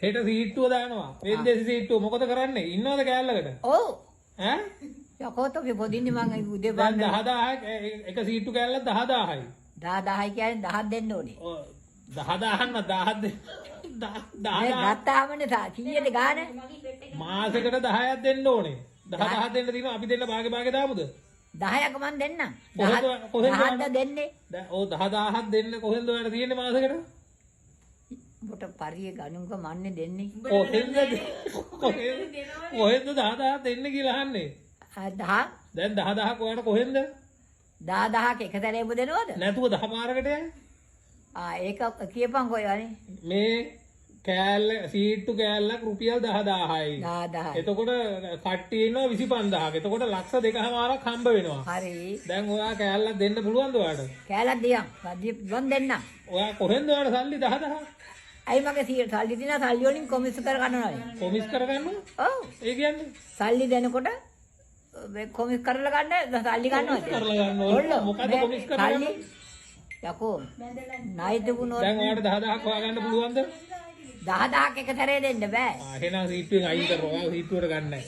හෙට සීට්ටුව දානවා. වෙන්දේසි සීට්ටුව මොකද කරන්නේ? ඉන්නවද කෑල්ලකට? ඔව්. ඈ? යකෝ තෝ පොදින්නේ මං උදේ දැන් බලන්න. 10000ක් එක සීට්ටු කෑල්ලක් 10000යි. 10 කියන්නේ 10ක් දෙන්න ඕනේ. ඔය 10000ක්ම 1000ක් මේ ගත්තාමනේ කීයද ගාන? මාසෙකට 10ක් දෙන්න ඕනේ. 10000 දෙන්න තියෙනවා අපි දෙන්න භාගේ දාමුද? 10ක් මං දෙන්නම්. කොහෙන්ද 10ක් දෙන්නේ. දැන් ඔය 10000ක් දෙන්න කොහෙන්ද ඔයාලට තියෙන්නේ මාසෙකට? උඹට පරිය ගණුක මන්නේ දෙන්නේ. කොහෙන්ද 10000ක් දෙන්න කියලා අහන්නේ? 10 දැන් 10000ක් ඔයාලට කොහෙන්ද? 10ක් එක සැරේ ඔබ දෙනවද? නැතුව 10 පාරකට යන්නේ. ඒක කියපන් කොයිවනේ. මේ කෑල්ල සීට්ටු කෑල්ලක් රුපියල් 10000යි. 10. එතකොට කට්ටිය ඉන්නවා 25000ක්. එතකොට ලක්ෂ 2කමාරක් හම්බ වෙනවා. හරි. දැන් ඔයා කෑල්ලක් දෙන්න පුළුවන්ද ඔයාට? කෑල්ලක් දියම්. මන් දෙන්නම්. ඔයා කොහෙන්ද ඔයාට සල්ලි 10000ක්? ඇයි මගේ සල්ලි දිනා සල්ලි වලින් කොමිස් කර ගන්නවා. කොමිස් කරගන්න? ඔව්. ඒ කියන්නේ සල්ලි දෙනකොට කොමිස් කරලා ගන්න සල්ලි ගන්නවා. කරලා ගන්න ඕනේ. මොකද කොමිස් කරගන්නේ? යකෝ. ණය තිබුණොත් දැන් ඔයාට 10000ක් හොයාගන්න පුළුවන්ද? 10ක් එක සැරේ දෙන්න බෑ. එහෙනම් සීට්ටුවෙන් අයින් කරනවා. ඔයා සීට්ටුවට ගන්නෑ.